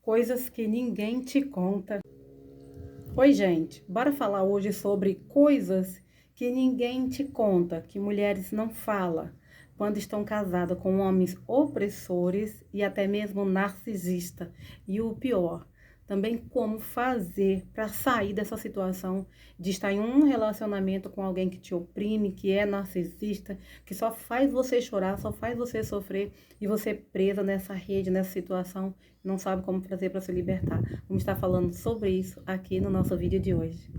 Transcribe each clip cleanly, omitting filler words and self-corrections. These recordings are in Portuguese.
Coisas que ninguém te conta. Oi, gente, bora falar hoje sobre coisas que ninguém te conta, que mulheres não falam quando estão casadas com homens opressores e até mesmo narcisistas. E o pior, também como fazer para sair dessa situação de estar em um relacionamento com alguém que te oprime, que é narcisista, que só faz você chorar, só faz você sofrer e você presa nessa rede, nessa situação, não sabe como fazer para se libertar. Vamos estar falando sobre isso aqui no nosso vídeo de hoje.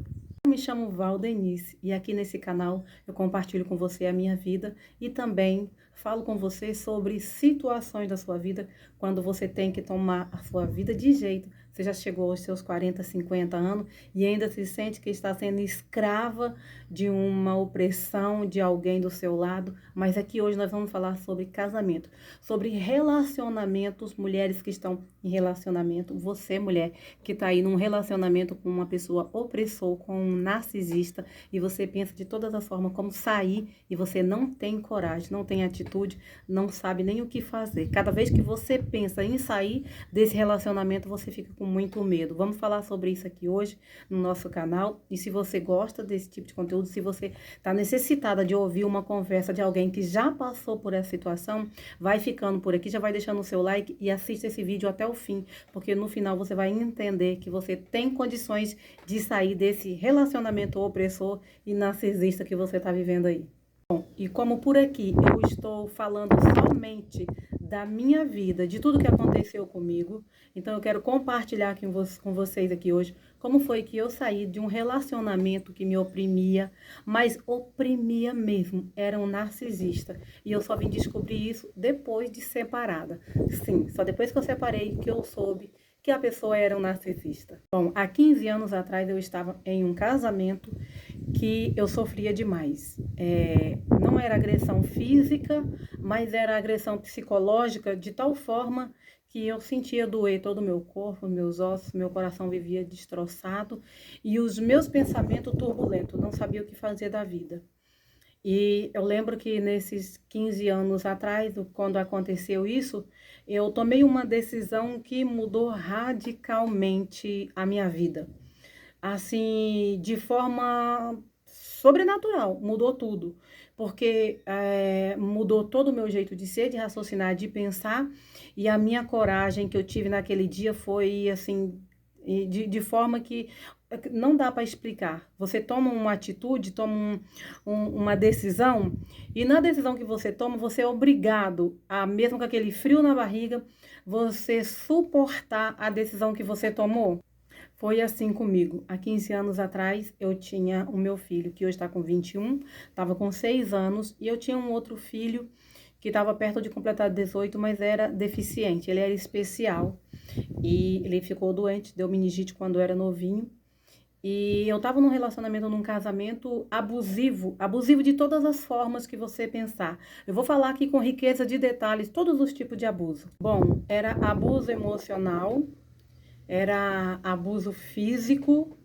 Eu me chamo Valdenice e aqui nesse canal eu compartilho com você a minha vida e também falo com você sobre situações da sua vida quando você tem que tomar a sua vida de jeito. Você já chegou aos seus 40, 50 anos e ainda se sente que está sendo escrava de uma opressão de alguém do seu lado. Mas aqui hoje nós vamos falar sobre casamento, sobre relacionamentos, mulheres que estão em relacionamento. Você, mulher, que está aí num relacionamento com uma pessoa opressor, com um narcisista, e você pensa de todas as formas como sair e você não tem coragem, não tem atitude, não sabe nem o que fazer. Cada vez que você pensa em sair desse relacionamento, você fica com muito medo. Vamos falar sobre isso aqui hoje no nosso canal. E se você gosta desse tipo de conteúdo, se você está necessitada de ouvir uma conversa de alguém que já passou por essa situação, vai ficando por aqui, já vai deixando o seu like e assista esse vídeo até o fim, porque no final você vai entender que você tem condições de sair desse relacionamento opressor e narcisista que você está vivendo aí. Bom, e como por aqui eu estou falando somente da minha vida, de tudo que aconteceu comigo, então eu quero compartilhar aqui com vocês aqui hoje como foi que eu saí de um relacionamento que me oprimia, mas oprimia mesmo, era um narcisista. E eu só vim descobrir isso depois de separada. Sim, só depois que eu separei que eu soube que a pessoa era um narcisista. Bom, há 15 anos atrás eu estava em um casamento que eu sofria demais. Não era agressão física, mas era agressão psicológica de tal forma que eu sentia doer todo o meu corpo, meus ossos, meu coração vivia destroçado e os meus pensamentos turbulentos, não sabia o que fazer da vida. E eu lembro que nesses 15 anos atrás, quando aconteceu isso, eu tomei uma decisão que mudou radicalmente a minha vida. Assim, de forma sobrenatural, mudou tudo. Porque mudou todo o meu jeito de ser, de raciocinar, de pensar. E a minha coragem que eu tive naquele dia foi, assim, de forma que não dá para explicar. Você toma uma atitude, toma uma decisão, e na decisão que você toma, você é obrigado a, mesmo com aquele frio na barriga, você suportar a decisão que você tomou. Foi assim comigo. Há 15 anos atrás, eu tinha o meu filho, que hoje está com 21, estava com 6 anos, e eu tinha um outro filho que estava perto de completar 18, mas era deficiente, ele era especial. E ele ficou doente, deu meningite quando era novinho. E eu estava num relacionamento, num casamento abusivo, abusivo de todas as formas que você pensar. Eu vou falar aqui com riqueza de detalhes, todos os tipos de abuso. Bom, era abuso emocional, era abuso físico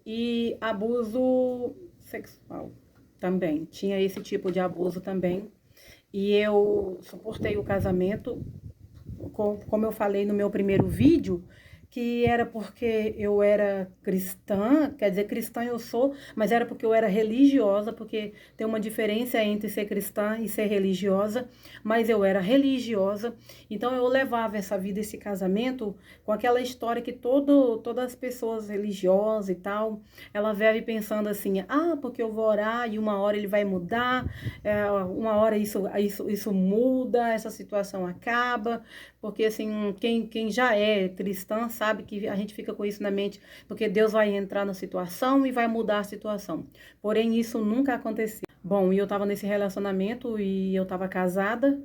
e abuso sexual também. Tinha esse tipo de abuso também. E eu suportei o casamento, como eu falei no meu primeiro vídeo, que era porque eu era cristã, quer dizer, cristã eu sou, mas era porque eu era religiosa, porque tem uma diferença entre ser cristã e ser religiosa, mas eu era religiosa, então eu levava essa vida, esse casamento, com aquela história que todas as pessoas religiosas e tal, ela vive pensando assim, porque eu vou orar e uma hora ele vai mudar, uma hora isso muda, essa situação acaba, porque assim, quem já é cristã sabe que a gente fica com isso na mente, porque Deus vai entrar na situação e vai mudar a situação. Porém, isso nunca aconteceu. Bom, e eu estava nesse relacionamento e eu estava casada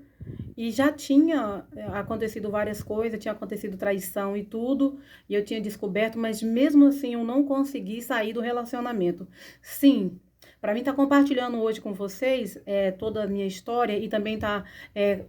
e já tinha acontecido várias coisas, tinha acontecido traição e tudo, e eu tinha descoberto, mas mesmo assim eu não consegui sair do relacionamento. Sim, para mim estar compartilhando hoje com vocês toda a minha história e também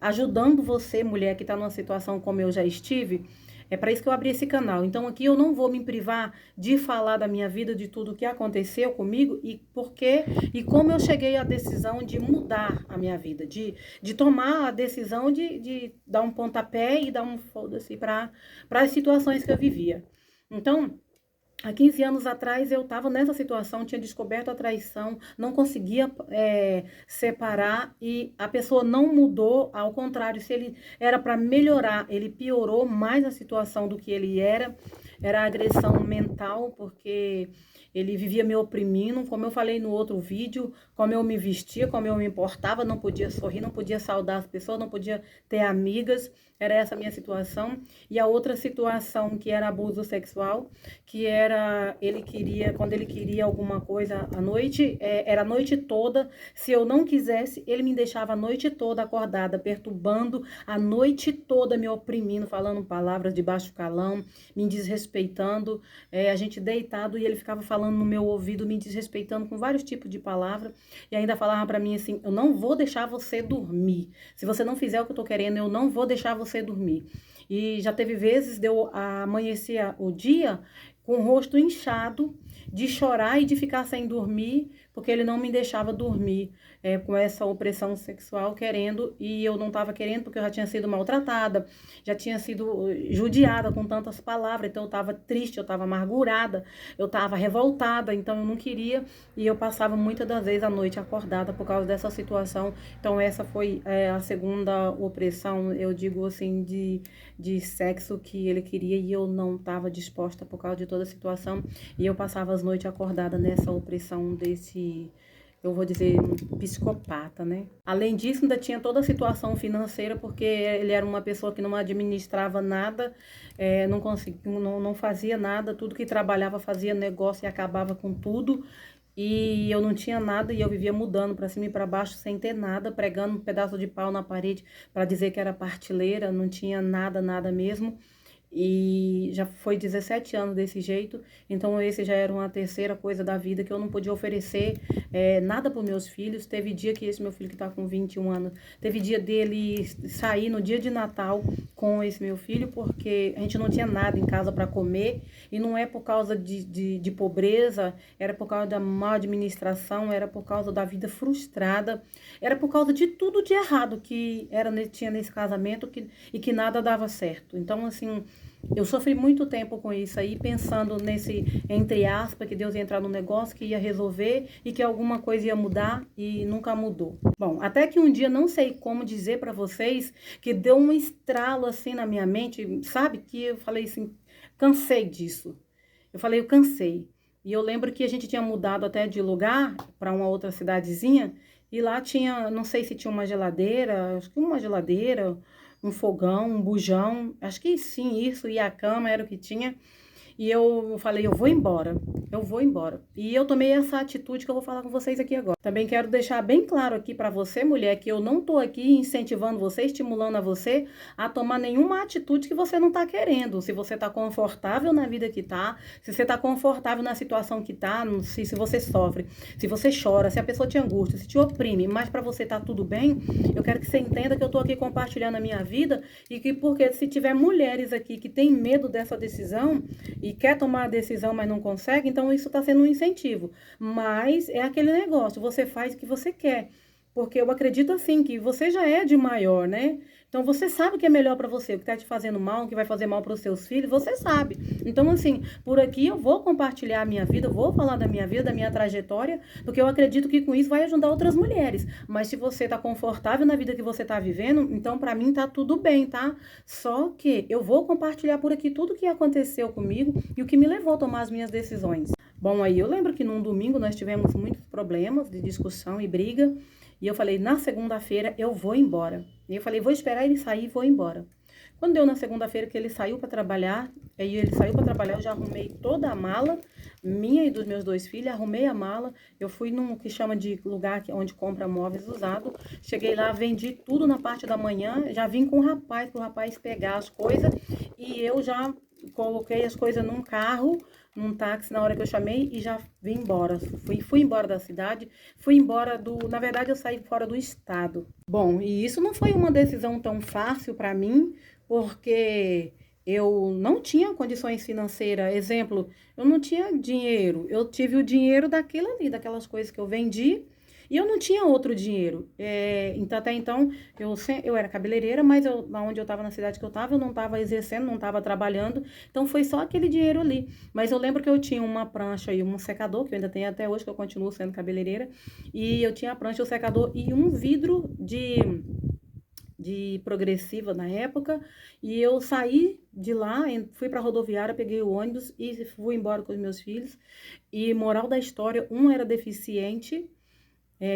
ajudando você, mulher, que está numa situação como eu já estive, É para isso que eu abri esse canal. Então aqui eu não vou me privar de falar da minha vida, de tudo que aconteceu comigo e por quê e como eu cheguei à decisão de mudar a minha vida, de tomar a decisão de dar um pontapé e dar um foda-se para as situações que eu vivia. Então, há 15 anos atrás eu estava nessa situação, tinha descoberto a traição, não conseguia separar e a pessoa não mudou, ao contrário, se ele era para melhorar, ele piorou mais a situação do que ele era agressão mental, porque ele vivia me oprimindo, como eu falei no outro vídeo, como eu me vestia, como eu me importava, não podia sorrir, não podia saudar as pessoas, não podia ter amigas, era essa a minha situação. E a outra situação que era abuso sexual, que era, quando ele queria alguma coisa à noite, era a noite toda, se eu não quisesse, ele me deixava a noite toda acordada, perturbando, a noite toda me oprimindo, falando palavras de baixo calão, me desrespeitando, a gente deitado e ele ficava falando no meu ouvido, me desrespeitando com vários tipos de palavras, e ainda falava pra mim assim, eu não vou deixar você dormir, se você não fizer o que eu tô querendo, eu não vou deixar você dormir. E já teve vezes de eu amanhecer o dia com o rosto inchado, de chorar e de ficar sem dormir, porque ele não me deixava dormir com essa opressão sexual, querendo, e eu não estava querendo, porque eu já tinha sido maltratada, já tinha sido judiada com tantas palavras, então eu estava triste, eu estava amargurada, eu estava revoltada, então eu não queria, e eu passava muitas das vezes a noite acordada por causa dessa situação. Então essa foi a segunda opressão, eu digo assim, de sexo que ele queria e eu não estava disposta por causa de toda a situação, e eu passava as noites acordada nessa opressão desse, eu vou dizer, um psicopata, né? Além disso, ainda tinha toda a situação financeira, porque ele era uma pessoa que não administrava nada, não conseguia, não fazia nada, tudo que trabalhava fazia negócio e acabava com tudo. E eu não tinha nada e eu vivia mudando para cima e para baixo sem ter nada, pregando um pedaço de pau na parede para dizer que era partilheira, não tinha nada, nada mesmo. E já foi 17 anos desse jeito, então esse já era uma terceira coisa da vida que eu não podia oferecer nada para os meus filhos. Teve dia que esse meu filho que está com 21 anos, teve dia dele sair no dia de Natal com esse meu filho, porque a gente não tinha nada em casa para comer, e não é por causa de pobreza, era por causa da má administração, era por causa da vida frustrada, era por causa de tudo de errado que tinha nesse casamento e que nada dava certo. Então, assim, eu sofri muito tempo com isso aí, pensando nesse, entre aspas, que Deus ia entrar no negócio, que ia resolver e que alguma coisa ia mudar e nunca mudou. Bom, até que um dia, não sei como dizer pra vocês, que deu um estralo assim na minha mente, sabe? Que eu falei assim, cansei disso. Eu falei, eu cansei. E eu lembro que a gente tinha mudado até de lugar para uma outra cidadezinha e lá tinha, não sei se tinha uma geladeira, acho que uma geladeira, um fogão, um bujão, acho que sim, isso, e a cama era o que tinha. E eu falei, eu vou embora, eu vou embora. E eu tomei essa atitude que eu vou falar com vocês aqui agora. Também quero deixar bem claro aqui pra você, mulher, que eu não tô aqui incentivando você, estimulando a você a tomar nenhuma atitude que você não tá querendo. Se você tá confortável na vida que tá, se você tá confortável na situação que tá, se você sofre, se você chora, se a pessoa te angustia, se te oprime, mas pra você tá tudo bem, eu quero que você entenda que eu tô aqui compartilhando a minha vida e que porque se tiver mulheres aqui que têm medo dessa decisão e quer tomar a decisão, mas não consegue, então isso está sendo um incentivo. Mas é aquele negócio, você faz o que você quer. Porque eu acredito assim, que você já é de maior, né? Então você sabe o que é melhor para você, o que está te fazendo mal, o que vai fazer mal para os seus filhos, você sabe. Então assim, por aqui eu vou compartilhar a minha vida, vou falar da minha vida, da minha trajetória, porque eu acredito que com isso vai ajudar outras mulheres. Mas se você está confortável na vida que você está vivendo, então para mim tá tudo bem, tá? Só que eu vou compartilhar por aqui tudo o que aconteceu comigo e o que me levou a tomar as minhas decisões. Bom, aí eu lembro que num domingo nós tivemos muitos problemas de discussão e briga. E eu falei, na segunda-feira eu vou embora. E eu falei, vou esperar ele sair e vou embora. Quando deu na segunda-feira que ele saiu para trabalhar, eu já arrumei toda a mala, minha e dos meus dois filhos, arrumei a mala, eu fui num que chama de lugar onde compra móveis usados, cheguei lá, vendi tudo na parte da manhã, já vim com o rapaz, para o rapaz pegar as coisas, e eu já coloquei as coisas num carro, num táxi na hora que eu chamei e já vim embora. Fui embora da cidade, fui embora na verdade eu saí fora do estado. Bom, e isso não foi uma decisão tão fácil para mim, porque eu não tinha condições financeiras. Exemplo, eu não tinha dinheiro. Eu tive o dinheiro daquilo ali, daquelas coisas que eu vendi, e eu não tinha outro dinheiro. Então, até então, eu era cabeleireira, mas onde eu estava, na cidade que eu não estava exercendo, não estava trabalhando. Então, foi só aquele dinheiro ali. Mas eu lembro que eu tinha uma prancha e um secador, que eu ainda tenho até hoje, que eu continuo sendo cabeleireira. E eu tinha a prancha, o secador e um vidro de progressiva na época, e eu saí de lá, fui para a rodoviária, peguei o ônibus e fui embora com os meus filhos. E moral da história, um era deficiente,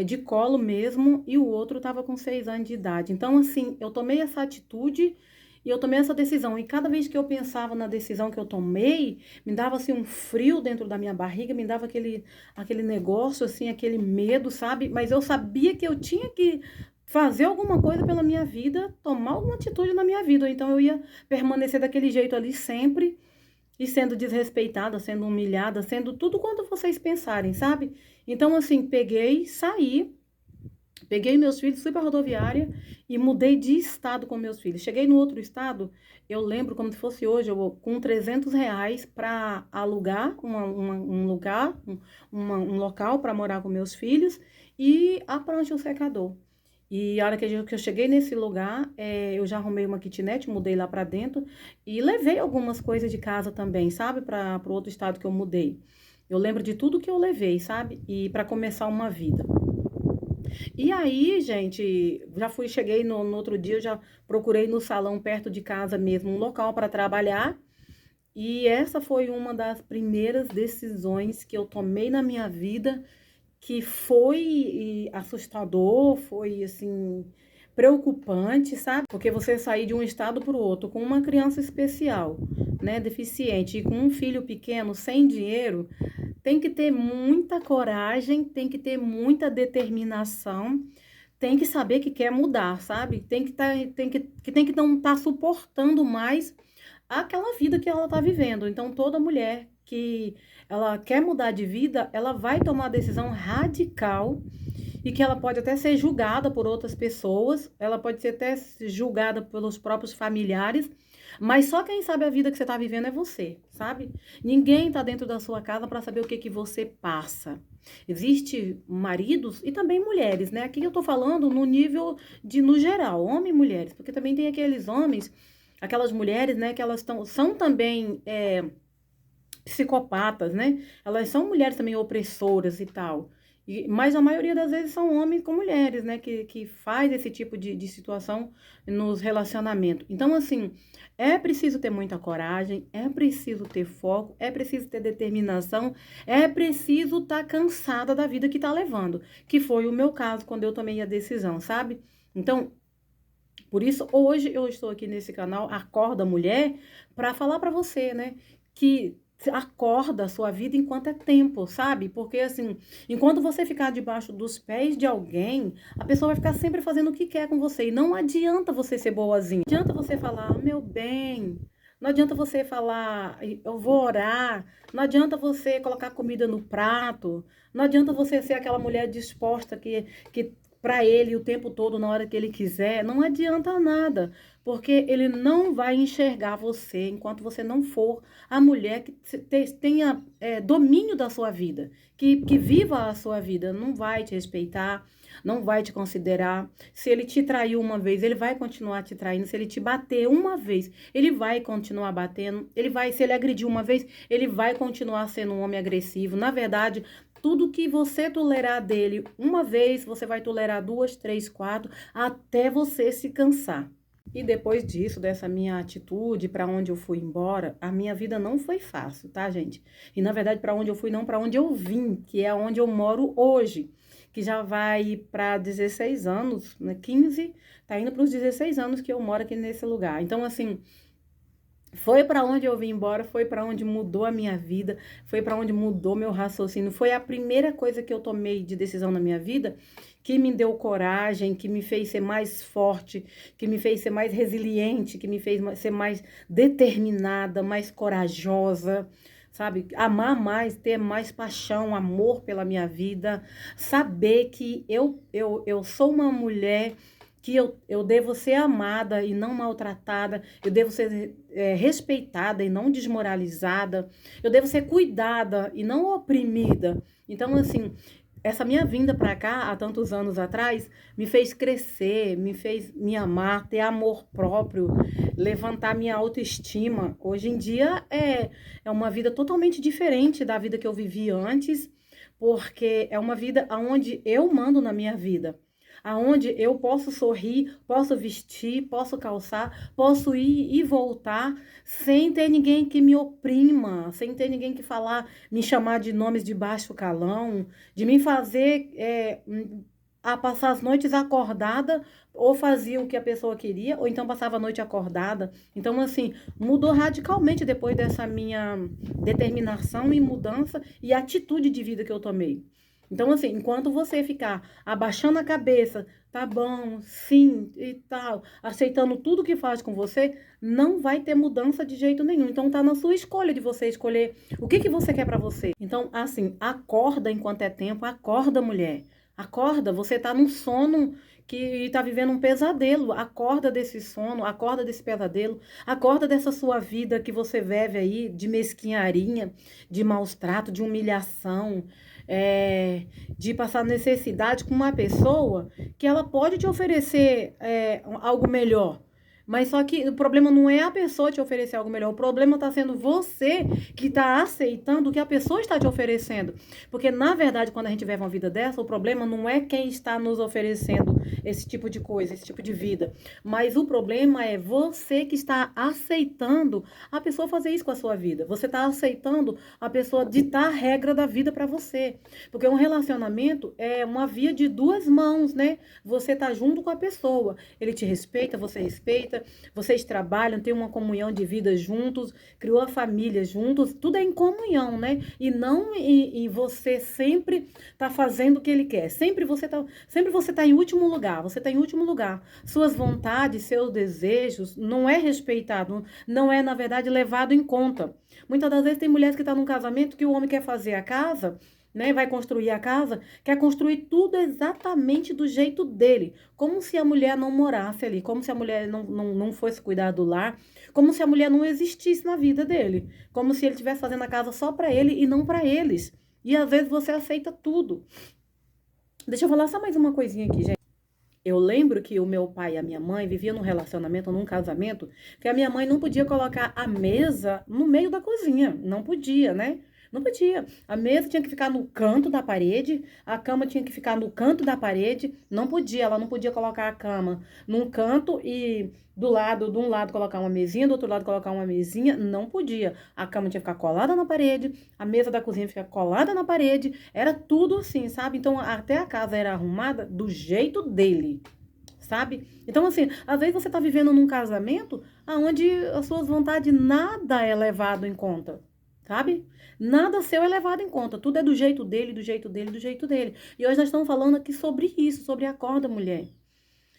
de colo mesmo, e o outro estava com 6 anos de idade. Então, assim, eu tomei essa atitude e eu tomei essa decisão. E cada vez que eu pensava na decisão que eu tomei, me dava assim um frio dentro da minha barriga, me dava aquele negócio, assim, aquele medo, sabe? Mas eu sabia que eu tinha que fazer alguma coisa pela minha vida, tomar alguma atitude na minha vida. Ou então eu ia permanecer daquele jeito ali sempre e sendo desrespeitada, sendo humilhada, sendo tudo quanto vocês pensarem, sabe? Então, assim, peguei meus filhos, fui para a rodoviária e mudei de estado com meus filhos. Cheguei no outro estado, eu lembro como se fosse hoje, eu com R$ 300 para alugar um lugar, um local para morar com meus filhos e a prancha e o secador. E a hora que eu cheguei nesse lugar, eu já arrumei uma kitnet, mudei lá para dentro e levei algumas coisas de casa também, sabe? Para o outro estado que eu mudei. Eu lembro de tudo que eu levei, sabe? E para começar uma vida. E aí, gente, cheguei no outro dia, eu já procurei no salão perto de casa mesmo um local para trabalhar. E essa foi uma das primeiras decisões que eu tomei na minha vida, que foi assustador, foi assim, preocupante, sabe? Porque você sair de um estado para o outro com uma criança especial, né, deficiente, e com um filho pequeno, sem dinheiro, tem que ter muita coragem, tem que ter muita determinação, tem que saber que quer mudar, sabe? Tem que não estar suportando mais aquela vida que ela está vivendo. Então, toda mulher que ela quer mudar de vida, ela vai tomar uma decisão radical e que ela pode até ser julgada por outras pessoas, ela pode ser até julgada pelos próprios familiares, mas só quem sabe a vida que você está vivendo é você, sabe? Ninguém está dentro da sua casa para saber o que você passa. Existe maridos e também mulheres, né? Aqui eu tô falando no nível no geral, homem e mulheres, porque também tem aqueles homens, aquelas mulheres, né, que são também psicopatas, né? Elas são mulheres também opressoras e tal. Mas a maioria das vezes são homens com mulheres, né? Que faz esse tipo de situação nos relacionamentos. Então, assim, é preciso ter muita coragem, é preciso ter foco, é preciso ter determinação, é preciso estar cansada da vida que tá levando. Que foi o meu caso quando eu tomei a decisão, sabe? Então, por isso, hoje eu estou aqui nesse canal Acorda Mulher para falar para você, né, que acorda a sua vida enquanto é tempo, sabe? Porque assim, enquanto você ficar debaixo dos pés de alguém, a pessoa vai ficar sempre fazendo o que quer com você. E não adianta você ser boazinha. Não adianta você falar, "Ah, meu bem. Não adianta você falar, eu vou orar. Não adianta você colocar comida no prato. Não adianta você ser aquela mulher disposta que para ele o tempo todo, na hora que ele quiser, não adianta nada, porque ele não vai enxergar você enquanto você não for a mulher que tenha domínio da sua vida, que viva a sua vida, não vai te respeitar, não vai te considerar. Se ele te traiu uma vez, ele vai continuar te traindo. Se ele te bater uma vez, ele vai continuar batendo. Se ele agredir uma vez, ele vai continuar sendo um homem agressivo. Na verdade, tudo que você tolerar dele uma vez, você vai tolerar 2, 3, 4, até você se cansar. E depois disso, dessa minha atitude, para onde eu fui embora, a minha vida não foi fácil, tá, gente? E na verdade, para onde eu fui, não, para onde eu vim, que é onde eu moro hoje, que já vai para 16 anos, né? 15, tá indo para os 16 anos que eu moro aqui nesse lugar. Então, assim, foi para onde eu vim embora, foi para onde mudou a minha vida, foi para onde mudou meu raciocínio. Foi a primeira coisa que eu tomei de decisão na minha vida que me deu coragem, que me fez ser mais forte, que me fez ser mais resiliente, que me fez ser mais determinada, mais corajosa, sabe? Amar mais, ter mais paixão, amor pela minha vida, saber que eu sou uma mulher que eu devo ser amada e não maltratada, eu devo ser respeitada e não desmoralizada, eu devo ser cuidada e não oprimida. Então, assim, essa minha vinda para cá, há tantos anos atrás, me fez crescer, me fez me amar, ter amor próprio, levantar minha autoestima. Hoje em dia é uma vida totalmente diferente da vida que eu vivi antes, porque é uma vida onde eu mando na minha vida. Aonde eu posso sorrir, posso vestir, posso calçar, posso ir e voltar sem ter ninguém que me oprima, sem ter ninguém que falar, me chamar de nomes de baixo calão, de me fazer a passar as noites acordada, ou fazia o que a pessoa queria, ou então passava a noite acordada. Então, assim, mudou radicalmente depois dessa minha determinação e mudança e atitude de vida que eu tomei. Então, assim, enquanto você ficar abaixando a cabeça, tá bom, sim e tal, aceitando tudo que faz com você, não vai ter mudança de jeito nenhum. Então, tá na sua escolha de você escolher o que você quer pra você. Então, assim, acorda enquanto é tempo, acorda, mulher. Acorda, você tá num sono que tá vivendo um pesadelo. Acorda desse sono, acorda desse pesadelo, acorda dessa sua vida que você vive aí de mesquinharia, de maus tratos, de humilhação, de passar necessidade com uma pessoa que ela pode te oferecer algo melhor. Mas só que o problema não é a pessoa te oferecer algo melhor. O problema está sendo você que está aceitando o que a pessoa está te oferecendo. Porque, na verdade, quando a gente vive uma vida dessa, o problema não é quem está nos oferecendo esse tipo de coisa, esse tipo de vida. Mas o problema é você que está aceitando a pessoa fazer isso com a sua vida. Você está aceitando a pessoa ditar a regra da vida para você. Porque um relacionamento é uma via de duas mãos, né? Você está junto com a pessoa. Ele te respeita, você respeita. Vocês trabalham, têm uma comunhão de vida juntos, criou a família juntos, tudo é em comunhão, né? E não em você sempre tá fazendo o que ele quer. Sempre você tá em último lugar, você tá em último lugar. Suas vontades, seus desejos não é respeitado, não é, na verdade, levado em conta. Muitas das vezes tem mulheres que estão num casamento que o homem quer fazer a casa, né, vai construir a casa, quer construir tudo exatamente do jeito dele, como se a mulher não morasse ali, como se a mulher não fosse cuidar do lar, como se a mulher não existisse na vida dele, como se ele estivesse fazendo a casa só para ele e não para eles. E às vezes você aceita tudo. Deixa eu falar só mais uma coisinha aqui, gente. Eu lembro que o meu pai e a minha mãe viviam num relacionamento, num casamento, que a minha mãe não podia colocar a mesa no meio da cozinha, não podia, né? Não podia. A mesa tinha que ficar no canto da parede, a cama tinha que ficar no canto da parede. Não podia, ela não podia colocar a cama num canto e de um lado colocar uma mesinha, do outro lado colocar uma mesinha. Não podia. A cama tinha que ficar colada na parede, a mesa da cozinha ficar colada na parede. Era tudo assim, sabe? Então até a casa era arrumada do jeito dele. Sabe? Então, assim, às vezes você tá vivendo num casamento onde as suas vontades nada é levado em conta. Sabe? Nada seu é levado em conta. Tudo é do jeito dele, do jeito dele, do jeito dele. E hoje nós estamos falando aqui sobre isso, sobre acorda, mulher.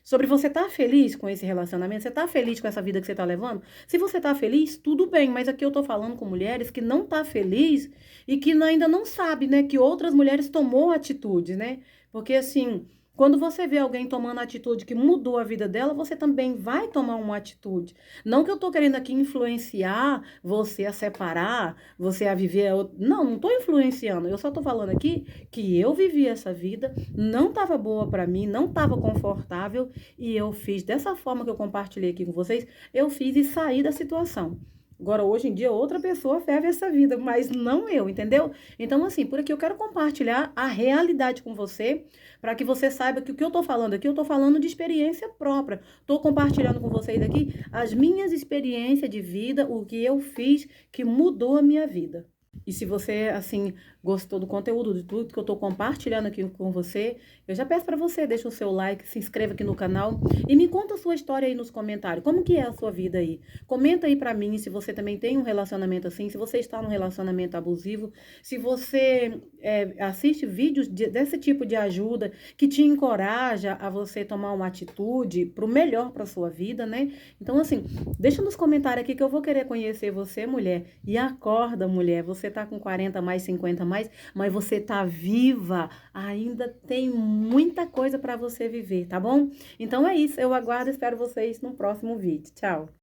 Sobre você estar feliz com esse relacionamento, você tá feliz com essa vida que você tá levando? Se você tá feliz, tudo bem, mas aqui eu tô falando com mulheres que não tá feliz e que ainda não sabe, né, que outras mulheres tomou atitude, né? Porque assim, quando você vê alguém tomando atitude que mudou a vida dela, você também vai tomar uma atitude. Não que eu tô querendo aqui influenciar você a separar, você a viver. Não, não tô influenciando. Eu só tô falando aqui que eu vivi essa vida, não tava boa pra mim, não tava confortável e eu fiz dessa forma que eu compartilhei aqui com vocês, eu fiz e saí da situação. Agora, hoje em dia, outra pessoa vive essa vida, mas não eu, entendeu? Então, assim, por aqui eu quero compartilhar a realidade com você, para que você saiba que o que eu tô falando aqui, eu tô falando de experiência própria. Tô compartilhando com vocês aqui as minhas experiências de vida, o que eu fiz que mudou a minha vida. E se você, assim, gostou do conteúdo, de tudo que eu tô compartilhando aqui com você, eu já peço para você, deixa o seu like, se inscreva aqui no canal e me conta a sua história aí nos comentários. Como que é a sua vida aí? Comenta aí para mim se você também tem um relacionamento assim, se você está num relacionamento abusivo, se você assiste vídeos desse tipo de ajuda que te encoraja a você tomar uma atitude pro melhor para sua vida, né? Então, assim, deixa nos comentários aqui que eu vou querer conhecer você, mulher. E acorda, mulher, você você tá com 40 mais, 50 mais, mas você tá viva, ainda tem muita coisa para você viver, tá bom? Então é isso, eu aguardo e espero vocês no próximo vídeo. Tchau!